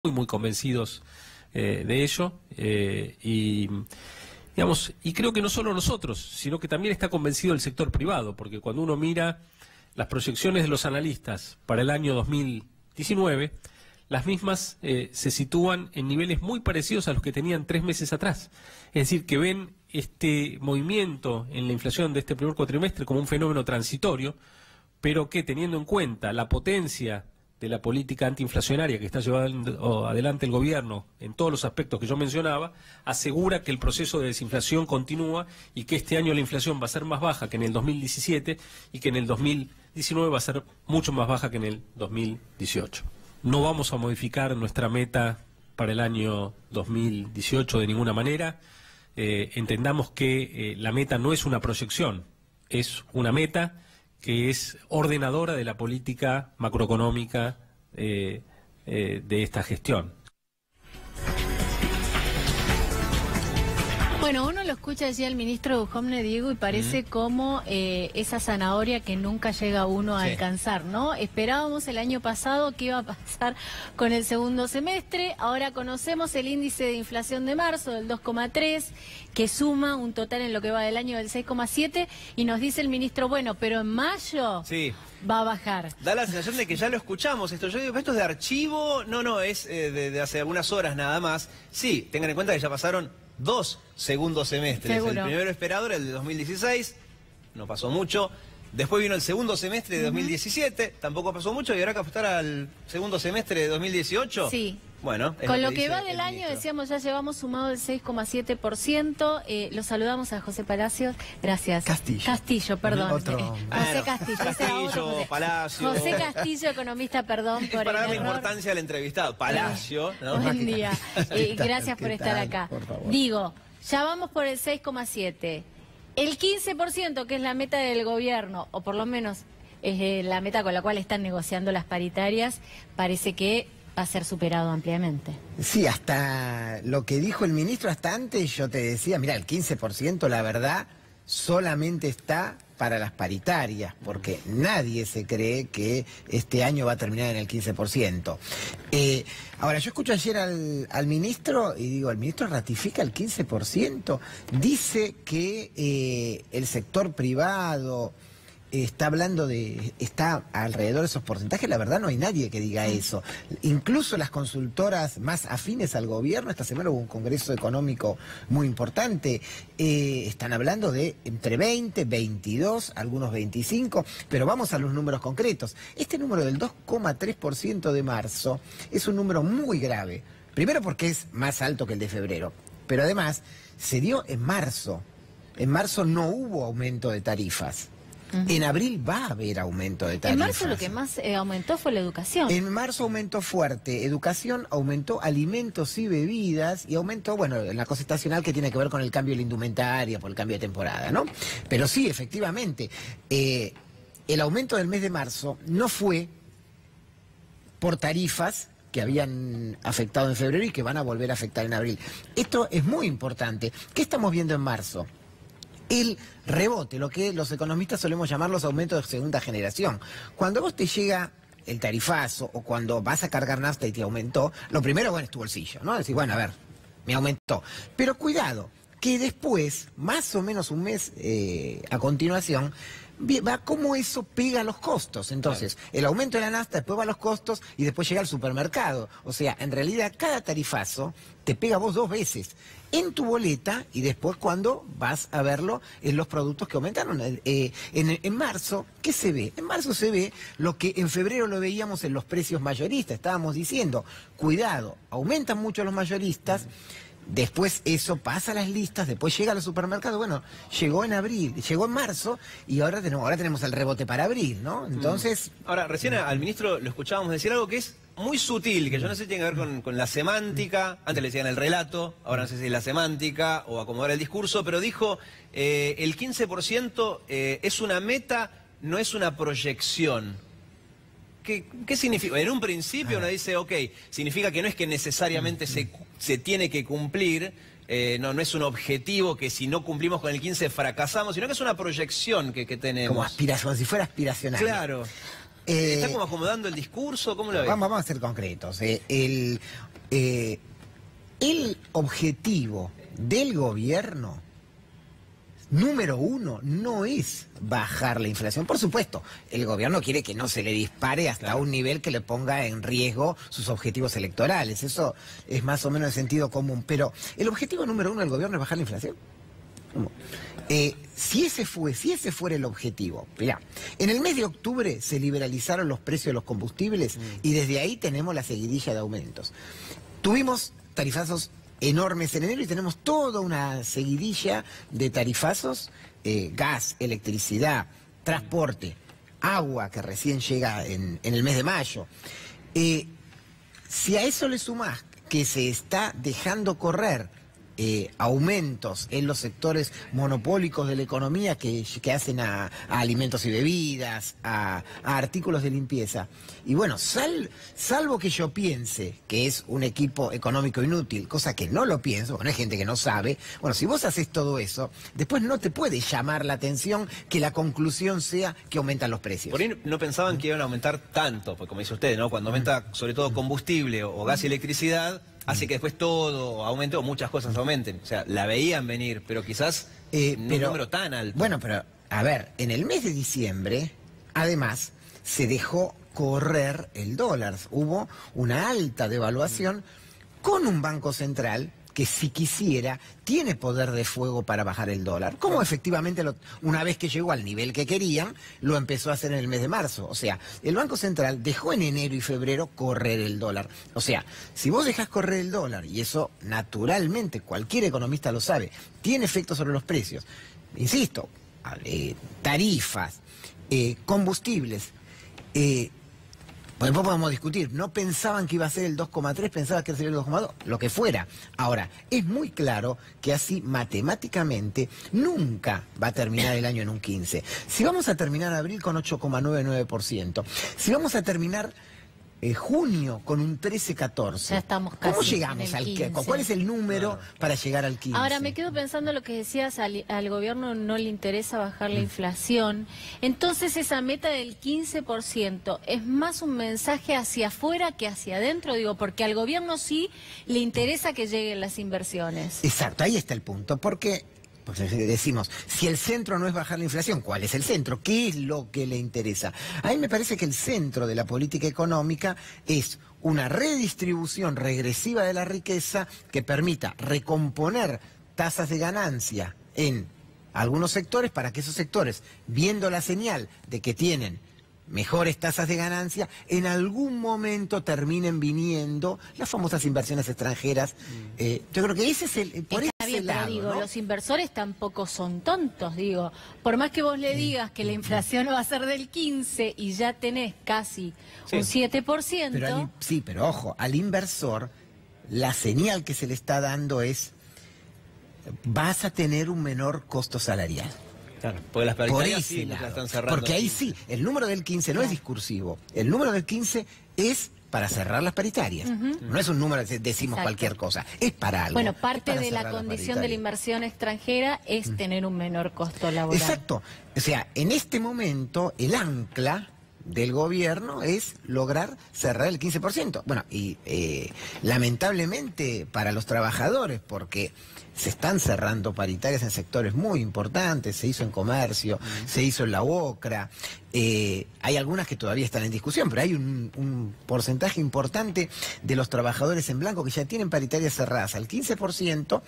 muy convencidos de ello digamos, y creo que no solo nosotros, sino que también está convencido el sector privado, porque cuando uno mira las proyecciones de los analistas para el año 2019, las mismas se sitúan en niveles muy parecidos a los que tenían 3 meses atrás. Es decir, que ven este movimiento en la inflación de este primer cuatrimestre como un fenómeno transitorio, pero que teniendo en cuenta la potencia de la política antiinflacionaria que está llevando adelante el gobierno en todos los aspectos que yo mencionaba, asegura que el proceso de desinflación continúa y que este año la inflación va a ser más baja que en el 2017 y que en el 2019 va a ser mucho más baja que en el 2018. No vamos a modificar nuestra meta para el año 2018 de ninguna manera. Entendamos que la meta no es una proyección, es una meta que es ordenadora de la política macroeconómica de esta gestión. Bueno, uno lo escucha decir al ministro Dujovne, Diego, y parece como esa zanahoria que nunca llega uno a alcanzar, ¿no? Esperábamos el año pasado qué iba a pasar con el segundo semestre, ahora conocemos el índice de inflación de marzo del 2,3, que suma un total en lo que va del año del 6,7, y nos dice el ministro, bueno, pero en mayo va a bajar. Da la sensación de que ya lo escuchamos esto. Yo digo, ¿esto es de archivo? No, es de hace algunas horas nada más. Sí, tengan en cuenta que ya pasaron 2 segundos semestres. Seguro. El primero esperado era el de 2016, no pasó mucho. Después vino el segundo semestre de 2017, tampoco pasó mucho. Y ahora que apostar al segundo semestre de 2018. Sí. Bueno, con lo que va del año, decíamos, ya llevamos sumado el 6,7%. Lo saludamos a José Palacios. Gracias. Castillo, perdón. José Castillo. Castillo, Palacio. José Castillo, economista, perdón por para darle el error. importancia al entrevistado. Palacio, ¿no? Buen día. Gracias por estar acá. Por favor. Digo, ya vamos por el 6,7%. El 15%, que es la meta del gobierno, o por lo menos es la meta con la cual están negociando las paritarias, parece que va a ser superado ampliamente. Sí, hasta lo que dijo el ministro, hasta antes yo te decía, mira, el 15% la verdad solamente está para las paritarias, porque nadie se cree que este año va a terminar en el 15%. Ahora, yo escucho ayer al ministro y digo, ¿el ministro ratifica el 15%? Dice que el sector privado está hablando está alrededor de esos porcentajes. La verdad no hay nadie que diga eso. Incluso las consultoras más afines al gobierno, esta semana hubo un congreso económico muy importante, están hablando de entre 20, 22, algunos 25, pero vamos a los números concretos. Este número del 2,3% de marzo es un número muy grave. Primero porque es más alto que el de febrero, pero además se dio en marzo. En marzo no hubo aumento de tarifas. En abril va a haber aumento de tarifas. En marzo lo que más aumentó fue la educación. En marzo aumentó fuerte educación, aumentó alimentos y bebidas y aumentó, bueno, la cosa estacional que tiene que ver con el cambio de la indumentaria, por el cambio de temporada, ¿no? Pero sí, efectivamente, el aumento del mes de marzo no fue por tarifas que habían afectado en febrero y que van a volver a afectar en abril. Esto es muy importante. ¿Qué estamos viendo en marzo? El rebote, lo que los economistas solemos llamar los aumentos de segunda generación. Cuando a vos te llega el tarifazo o cuando vas a cargar nafta y te aumentó, lo primero, bueno, es tu bolsillo, ¿no? Decir, bueno, a ver, me aumentó. Pero cuidado, que después, más o menos un mes a continuación, va cómo eso pega los costos. Entonces, el aumento de la nafta, después va a los costos y después llega al supermercado. O sea, en realidad, cada tarifazo te pega a vos 2 veces. En tu boleta y después cuando vas a verlo en los productos que aumentaron. En marzo, ¿qué se ve? En marzo se ve lo que en febrero lo veíamos en los precios mayoristas. Estábamos diciendo, cuidado, aumentan mucho los mayoristas. Después eso pasa a las listas, después llega a los supermercados. Bueno, llegó en abril, llegó en marzo y ahora tenemos el rebote para abril, ¿no? Entonces... Ahora, recién al ministro lo escuchábamos decir algo que es muy sutil, que yo no sé si tiene que ver con la semántica. Antes le decían el relato, ahora no sé si es la semántica o acomodar el discurso, pero dijo el 15% es una meta, no es una proyección. ¿Qué significa? En un principio uno dice, ok, significa que no es que necesariamente se tiene que cumplir, no es un objetivo que si no cumplimos con el 15 fracasamos, sino que es una proyección que tenemos. Como aspiración, si fuera aspiracional. Claro. ¿Está como acomodando el discurso? ¿Cómo lo ves? Vamos a ser concretos. el objetivo del gobierno número uno no es bajar la inflación. Por supuesto, el gobierno quiere que no se le dispare hasta un nivel que le ponga en riesgo sus objetivos electorales. Eso es más o menos de sentido común. Pero el objetivo número uno del gobierno es bajar la inflación. Si ese fuera el objetivo, mirá, en el mes de octubre se liberalizaron los precios de los combustibles y desde ahí tenemos la seguidilla de aumentos. Tuvimos tarifazos enormes en enero y tenemos toda una seguidilla de tarifazos, gas, electricidad, transporte, agua que recién llega en el mes de mayo. Si a eso le sumás que se está dejando correr aumentos en los sectores monopólicos de la economía que hacen a alimentos y bebidas, a artículos de limpieza. Y bueno, salvo que yo piense que es un equipo económico inútil, cosa que no lo pienso, bueno, hay gente que no sabe. Bueno, si vos haces todo eso, después no te puede llamar la atención que la conclusión sea que aumentan los precios. Por ahí no pensaban que iban a aumentar tanto, porque como dice usted, ¿no? Cuando aumenta sobre todo combustible o gas y electricidad, hace que después todo aumente o muchas cosas aumenten. O sea, la veían venir, pero quizás no un número tan alto. Bueno, pero, a ver, en el mes de diciembre, además, se dejó correr el dólar. Hubo una alta devaluación con un Banco Central que, si quisiera, tiene poder de fuego para bajar el dólar. Como efectivamente, una vez que llegó al nivel que querían, lo empezó a hacer en el mes de marzo. O sea, el Banco Central dejó en enero y febrero correr el dólar. O sea, si vos dejás correr el dólar, y eso naturalmente cualquier economista lo sabe, tiene efecto sobre los precios. Insisto, tarifas, combustibles, pues después podemos discutir, no pensaban que iba a ser el 2,3, pensaban que iba a ser el 2,2, lo que fuera. Ahora, es muy claro que así matemáticamente nunca va a terminar el año en un 15. Si vamos a terminar abril con 8,99%, si vamos a terminar junio con un 13-14, ya estamos casi. ¿Cómo llegamos al 15? ¿Cuál es el número para llegar al 15? Ahora me quedo pensando lo que decías, al gobierno no le interesa bajar la inflación. Entonces esa meta del 15% es más un mensaje hacia afuera que hacia adentro, digo, porque al gobierno sí le interesa que lleguen las inversiones. Exacto, ahí está el punto, porque decimos, si el centro no es bajar la inflación, ¿cuál es el centro? ¿Qué es lo que le interesa? A mí me parece que el centro de la política económica es una redistribución regresiva de la riqueza que permita recomponer tasas de ganancia en algunos sectores para que esos sectores, viendo la señal de que tienen mejores tasas de ganancia, en algún momento terminen viniendo las famosas inversiones extranjeras. Yo creo que ese es el... Por Está bien, pero lado, digo, ¿no? Los inversores tampoco son tontos, digo. Por más que vos le digas que la inflación va a ser del 15 y ya tenés casi un 7%... Pero sí, pero ojo, al inversor la señal que se le está dando es: vas a tener un menor costo salarial. Claro, porque las paritarias sí lado, las están cerrando. porque ahí sí, el número del 15 no es discursivo. El número del 15 es para cerrar las paritarias. No es un número que decimos Exacto. cualquier cosa, es para algo. Bueno, parte para de la cerrar las condición de la paritarias. inversión extranjera es tener un menor costo laboral. Exacto. O sea, en este momento el ancla del gobierno es lograr cerrar el 15%. Bueno, y lamentablemente para los trabajadores, porque se están cerrando paritarias en sectores muy importantes, se hizo en comercio, se hizo en la UOCRA, hay algunas que todavía están en discusión, pero hay un porcentaje importante de los trabajadores en blanco que ya tienen paritarias cerradas al 15%,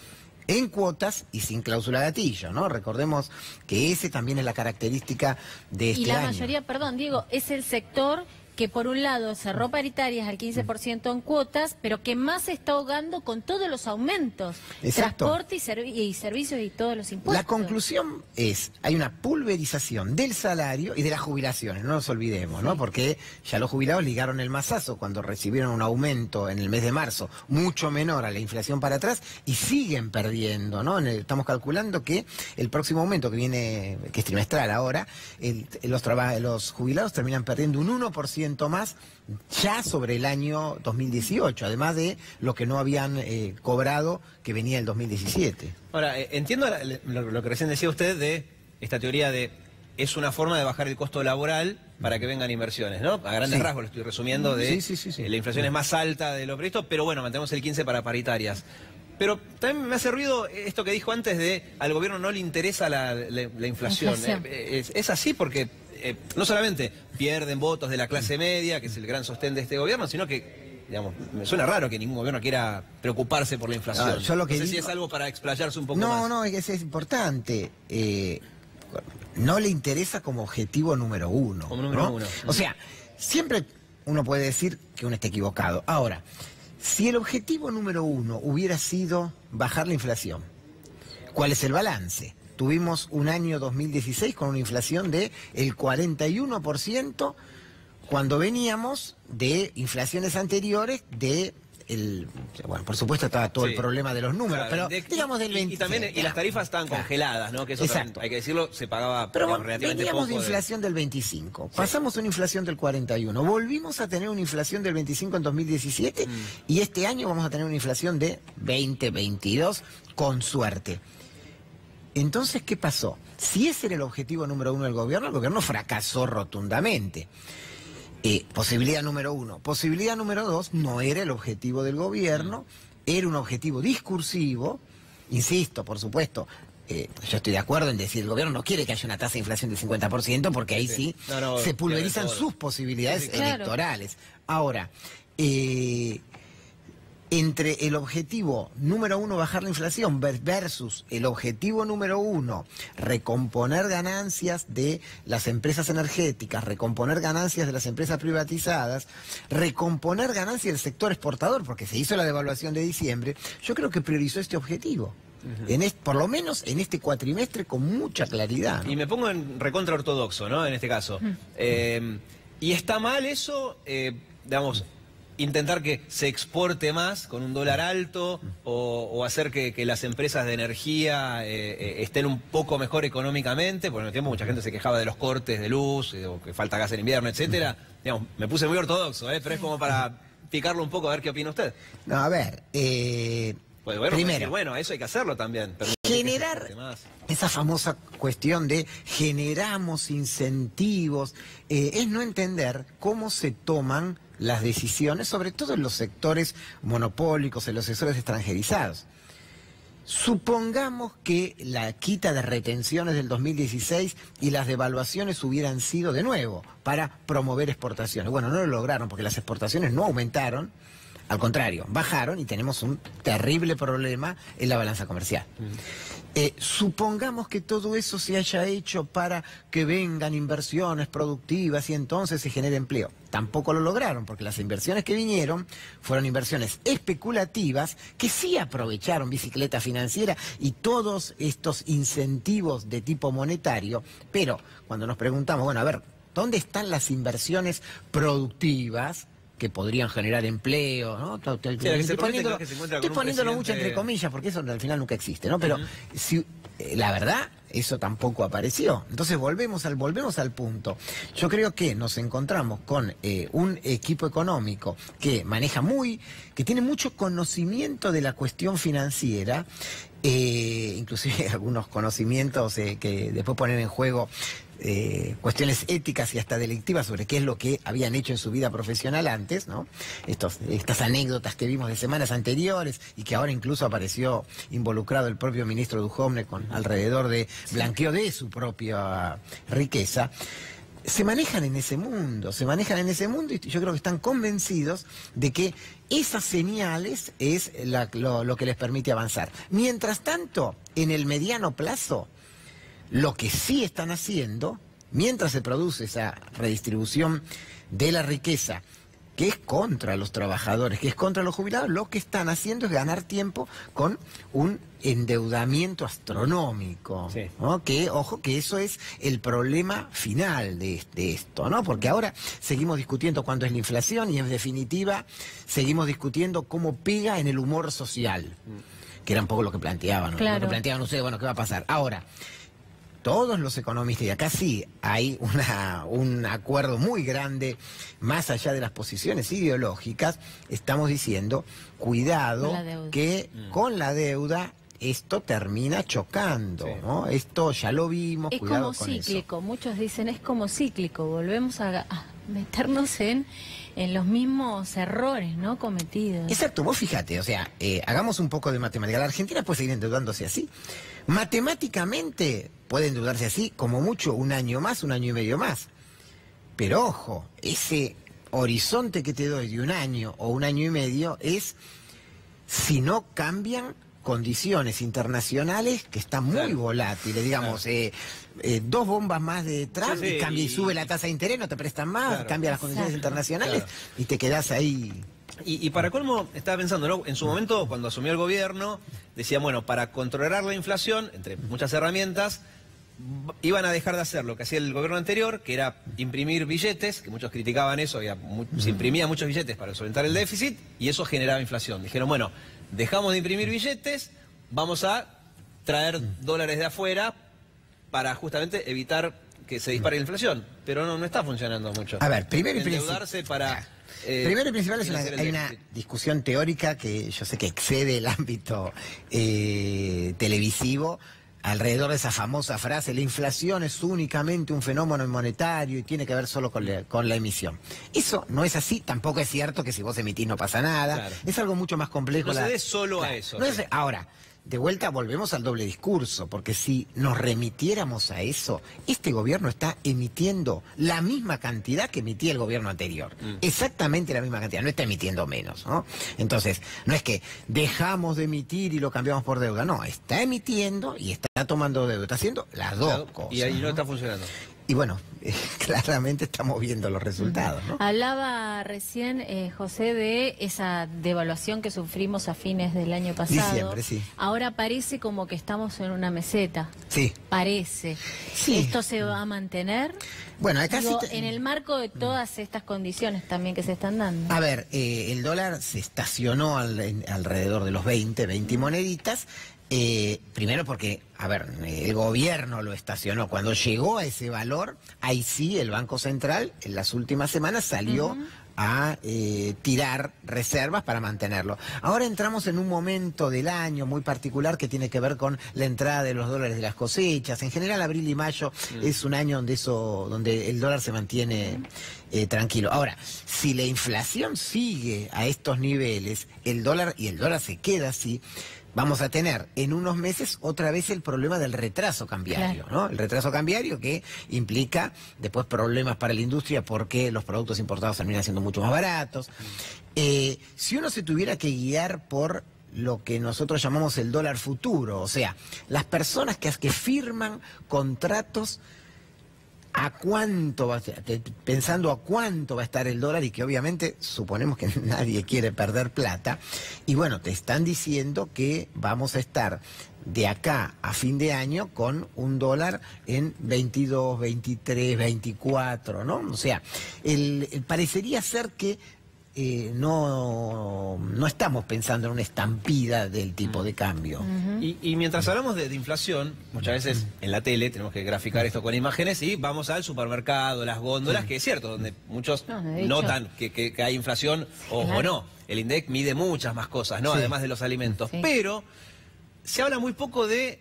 en cuotas y sin cláusula gatillo, ¿no? Recordemos que ese también es la característica de este año. Y la mayoría, perdón, Diego, es el sector que por un lado cerró paritarias al 15% en cuotas, pero que más se está ahogando con todos los aumentos. Exacto. Transporte y servicios y todos los impuestos. La conclusión es, hay una pulverización del salario y de las jubilaciones, no nos olvidemos, ¿no? Porque ya los jubilados ligaron el mazazo cuando recibieron un aumento en el mes de marzo mucho menor a la inflación para atrás y siguen perdiendo, ¿no? Estamos calculando que el próximo aumento que viene, que es trimestral ahora, los jubilados terminan perdiendo un 1% más ya sobre el año 2018, además de lo que no habían cobrado que venía el 2017. Ahora, entiendo lo que recién decía usted de esta teoría de es una forma de bajar el costo laboral, para que vengan inversiones, ¿no? A grandes rasgos lo estoy resumiendo de la inflación es más alta de lo previsto, pero bueno, mantenemos el 15 para paritarias. Pero también me hace ruido esto que dijo antes de al gobierno no le interesa la inflación. Es así porque no solamente pierden votos de la clase media, que es el gran sostén de este gobierno, sino que, digamos, me suena raro que ningún gobierno quiera preocuparse por la inflación. No, yo lo que no sé digo... si es algo para explayarse un poco más. No, es importante. No le interesa como objetivo número uno. Como número uno. O sea, siempre uno puede decir que uno está equivocado. Ahora, si el objetivo número uno hubiera sido bajar la inflación, ¿cuál es el balance? Tuvimos un año 2016 con una inflación del 41% cuando veníamos de inflaciones anteriores de... bueno, por supuesto estaba todo el problema de los números, claro, pero digamos del 20. Y las tarifas estaban congeladas, ¿no? Que eso también, hay que decirlo, se pagaba relativamente veníamos poco. de inflación del 25, pasamos a una inflación del 41, volvimos a tener una inflación del 25 en 2017 y este año vamos a tener una inflación de 20, 22, con suerte. Entonces, ¿qué pasó? Si ese era el objetivo número uno del gobierno, el gobierno fracasó rotundamente. Posibilidad número uno. Posibilidad número dos, no era el objetivo del gobierno, era un objetivo discursivo, insisto, por supuesto, yo estoy de acuerdo en decir el gobierno no quiere que haya una tasa de inflación del 50% porque ahí sí se pulverizan sus posibilidades electorales. Ahora, entre el objetivo número uno, bajar la inflación, versus el objetivo número uno, recomponer ganancias de las empresas energéticas, recomponer ganancias de las empresas privatizadas, recomponer ganancias del sector exportador, porque se hizo la devaluación de diciembre, yo creo que priorizó este objetivo. Por lo menos en este cuatrimestre con mucha claridad, ¿no? Y me pongo en recontra ortodoxo, ¿no? En este caso. Y está mal eso, digamos, intentar que se exporte más con un dólar alto o hacer que las empresas de energía estén un poco mejor económicamente, porque en el tiempo mucha gente se quejaba de los cortes de luz, o que falta gas en invierno, etcétera. Digamos, me puse muy ortodoxo, pero es como para picarlo un poco, a ver qué opina usted. No, a ver, pues bueno, primero, bueno, eso hay que hacerlo también. Generar esa famosa cuestión de generamos incentivos, es no entender cómo se toman las decisiones, sobre todo en los sectores monopólicos, en los sectores extranjerizados. Supongamos que la quita de retenciones del 2016 y las devaluaciones hubieran sido de nuevo para promover exportaciones. Bueno, no lo lograron porque las exportaciones no aumentaron, al contrario, bajaron y tenemos un terrible problema en la balanza comercial. Supongamos que todo eso se haya hecho para que vengan inversiones productivas y entonces se genere empleo. Tampoco lo lograron, porque las inversiones que vinieron fueron inversiones especulativas que sí aprovecharon bicicleta financiera y todos estos incentivos de tipo monetario, pero cuando nos preguntamos, bueno, a ver, ¿dónde están las inversiones productivas que podrían generar empleo, ¿no? Estoy poniéndolo mucho entre comillas, porque eso al final nunca existe, ¿no? Pero si, la verdad, eso tampoco apareció. Entonces volvemos al punto. Yo creo que nos encontramos con un equipo económico que maneja que tiene mucho conocimiento de la cuestión financiera, inclusive algunos conocimientos que después ponen en juego cuestiones éticas y hasta delictivas sobre qué es lo que habían hecho en su vida profesional antes, ¿no? Estas anécdotas que vimos de semanas anteriores y que ahora incluso apareció involucrado el propio ministro Duhovne con alrededor de blanqueo de su propia riqueza. Se manejan en ese mundo y yo creo que están convencidos de que esas señales es lo que les permite avanzar. Mientras tanto, en el mediano plazo, lo que sí están haciendo, mientras se produce esa redistribución de la riqueza, que es contra los trabajadores, que es contra los jubilados, lo que están haciendo es ganar tiempo con un endeudamiento astronómico, sí, ¿no? Que, ojo, que eso es el problema final de esto, ¿no? Porque ahora seguimos discutiendo cuánto es la inflación y en definitiva seguimos discutiendo cómo pega en el humor social, que era un poco lo que planteaban, ¿no? Claro. Lo que planteaban ustedes, bueno, ¿qué va a pasar? Ahora, todos los economistas, y acá sí hay un acuerdo muy grande, más allá de las posiciones ideológicas, estamos diciendo, cuidado, que con la deuda esto termina chocando, ¿no? Esto ya lo vimos, Es cuidado como con cíclico, muchos dicen es como cíclico, volvemos a meternos en los mismos errores, ¿no? Cometidos. Exacto, vos fíjate, o sea, hagamos un poco de matemática. La Argentina puede seguir endeudándose así. Matemáticamente puede endeudarse así, como mucho, un año más, un año y medio más. Pero ojo, ese horizonte que te doy de un año o un año y medio es si no cambian condiciones internacionales que están muy volátiles, digamos, 2 bombas más de Trump y cambia y sube la tasa de interés, no te prestan más, cambia las condiciones internacionales y te quedás ahí. Y para colmo, estaba pensando, ¿no? En su momento, cuando asumió el gobierno, decía, bueno, para controlar la inflación, entre muchas herramientas, iban a dejar de hacer lo que hacía el gobierno anterior, que era imprimir billetes, que muchos criticaban eso, se imprimían muchos billetes para solventar el déficit, y eso generaba inflación. Dijeron, bueno, dejamos de imprimir billetes, vamos a traer dólares de afuera para justamente evitar que se dispare la inflación. Pero no está funcionando mucho. A ver, primero y endeudarse para... primero y principal hay una discusión teórica que yo sé que excede el ámbito televisivo alrededor de esa famosa frase: la inflación es únicamente un fenómeno monetario y tiene que ver solo con la emisión. Eso no es así, tampoco es cierto que si vos emitís no pasa nada, claro. Es algo mucho más complejo. No se dé solo a eso. No es, ahora, de vuelta volvemos al doble discurso, porque si nos remitiéramos a eso, este gobierno está emitiendo la misma cantidad que emitía el gobierno anterior. Exactamente la misma cantidad, no está emitiendo menos, ¿no? Entonces, no es que dejamos de emitir y lo cambiamos por deuda, no, está emitiendo y está tomando deuda, está haciendo las dos cosas. Y ahí no está funcionando. Y bueno, claramente estamos viendo los resultados, ¿no? Hablaba recién, José, de esa devaluación que sufrimos a fines del año pasado. Diciembre, sí. Ahora parece como que estamos en una meseta. Sí. Parece. Sí. ¿Esto se va a mantener? Bueno, acá en el marco de todas estas condiciones también que se están dando. A ver, el dólar se estacionó alrededor de los 20 moneditas. Primero porque, a ver, el gobierno lo estacionó. Cuando llegó a ese valor, ahí sí el Banco Central en las últimas semanas salió a tirar reservas para mantenerlo. Ahora entramos en un momento del año muy particular que tiene que ver con la entrada de los dólares de las cosechas. En general, abril y mayo es un año donde el dólar se mantiene tranquilo. Ahora, si la inflación sigue a estos niveles, el dólar se queda así, vamos a tener en unos meses otra vez el problema del retraso cambiario, ¿no? El retraso cambiario que implica después problemas para la industria porque los productos importados terminan siendo mucho más baratos. Si uno se tuviera que guiar por lo que nosotros llamamos el dólar futuro, o sea, las personas que firman contratos pensando a cuánto va a estar el dólar y que obviamente suponemos que nadie quiere perder plata. Y bueno, te están diciendo que vamos a estar de acá a fin de año con un dólar en 22, 23, 24, ¿no? O sea, parecería ser que no estamos pensando en una estampida del tipo de cambio. Y mientras hablamos de inflación, muchas veces en la tele tenemos que graficar esto con imágenes y vamos al supermercado, las góndolas, que es cierto, donde muchos notan que hay inflación o no. El INDEC mide muchas más cosas, ¿no? Además de los alimentos. Pero se habla muy poco de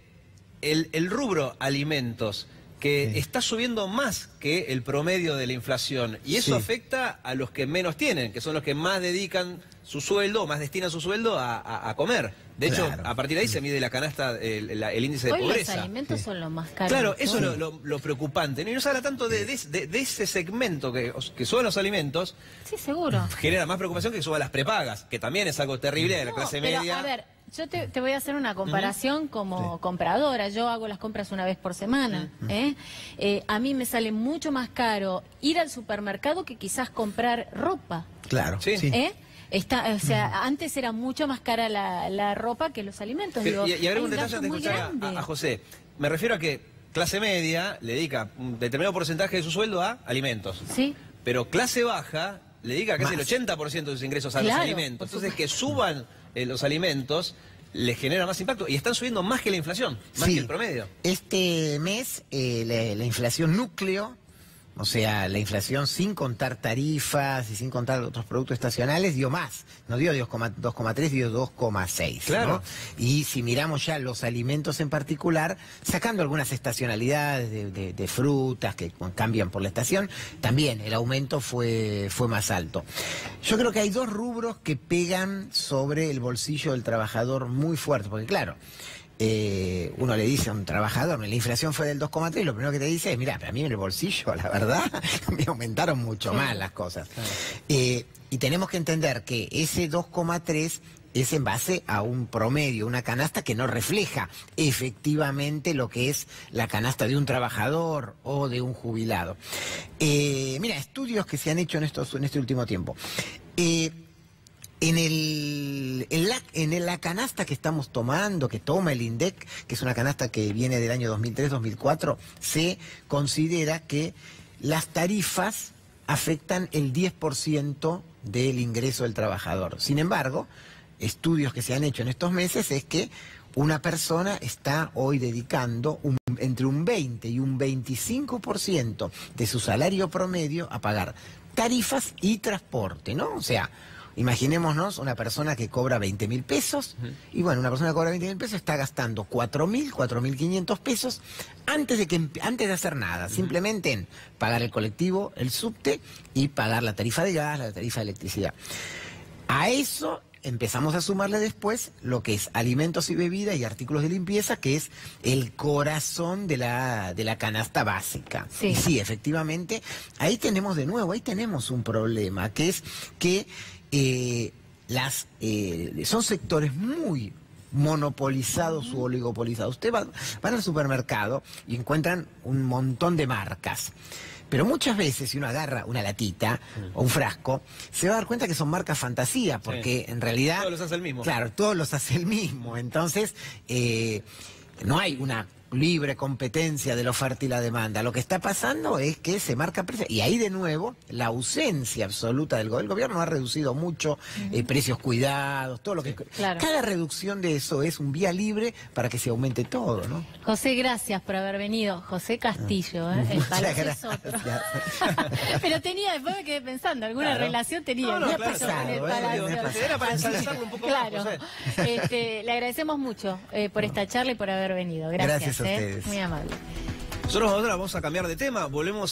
el rubro alimentos, que está subiendo más que el promedio de la inflación. Y eso afecta a los que menos tienen, que son los que más dedican su sueldo, o más destinan su sueldo a comer. De hecho, a partir de ahí se mide la canasta, el índice de pobreza. Los alimentos son los más caros. Claro, eso es lo preocupante. Y no se habla tanto de ese segmento que suben los alimentos. Sí, seguro. Genera más preocupación que suban las prepagas, que también es algo terrible de la clase media. A ver, yo te voy a hacer una comparación como compradora. Yo hago las compras una vez por semana. A mí me sale mucho más caro ir al supermercado que quizás comprar ropa. Claro. Sí. O sea, antes era mucho más cara la ropa que los alimentos. Pero, digo, y habrá un hay detalle gasto antes de muy escuchar grande. a José. Me refiero a que clase media le dedica un determinado porcentaje de su sueldo a alimentos. Sí. Pero clase baja le dedica casi el 80% de sus ingresos a los alimentos. Entonces, que suban los alimentos les genera más impacto y están subiendo más que la inflación, más que el promedio. Este mes la inflación núcleo O sea, la inflación sin contar tarifas y sin contar otros productos estacionales dio más. No dio 2,3, dio 2,6. Claro. ¿no? Y si miramos ya los alimentos en particular, sacando algunas estacionalidades de frutas que cambian por la estación, también el aumento fue más alto. Yo creo que hay dos rubros que pegan sobre el bolsillo del trabajador muy fuerte, porque claro, uno le dice a un trabajador, la inflación fue del 2,3, lo primero que te dice es, mira, pero a mí en el bolsillo, la verdad, me aumentaron mucho más las cosas. Claro. Y tenemos que entender que ese 2,3 es en base a un promedio, una canasta que no refleja efectivamente lo que es la canasta de un trabajador o de un jubilado. Mira, estudios que se han hecho en este último tiempo. En la canasta que estamos tomando, que toma el INDEC, que es una canasta que viene del año 2003-2004, se considera que las tarifas afectan el 10% del ingreso del trabajador. Sin embargo, estudios que se han hecho en estos meses es que una persona está hoy dedicando entre un 20 y un 25% de su salario promedio a pagar tarifas y transporte, ¿no? O sea, imaginémonos una persona que cobra 20.000 pesos, y bueno, una persona que cobra 20.000 pesos está gastando 4.500 pesos antes de hacer nada, simplemente en pagar el colectivo, el subte y pagar la tarifa de gas, la tarifa de electricidad. A eso empezamos a sumarle después lo que es alimentos y bebidas y artículos de limpieza, que es el corazón de la canasta básica. Sí. Y sí, efectivamente, ahí tenemos un problema, que es que son sectores muy monopolizados u oligopolizados. Usted van al supermercado y encuentran un montón de marcas. Pero muchas veces, si uno agarra una latita o un frasco, se va a dar cuenta que son marcas fantasía, porque en realidad... Todos los hace el mismo. Claro, todos los hace el mismo. Entonces, no hay una libre competencia de la oferta y la demanda. Lo que está pasando es que se marca precio. Y ahí de nuevo, la ausencia absoluta del gobierno. El gobierno ha reducido mucho precios cuidados, todo lo que... Claro. Cada reducción de eso es un vía libre para que se aumente todo, ¿no? José, gracias por haber venido. José Castillo, el palacio es otro. Pero después me quedé pensando, alguna relación tenía. No, claro, con el palacio. Era para ensalzarlo un poco más, José. Le agradecemos mucho por esta charla y por haber venido. Gracias. Gracias a ustedes. Muy amable. Nosotros ahora vamos a cambiar de tema, volvemos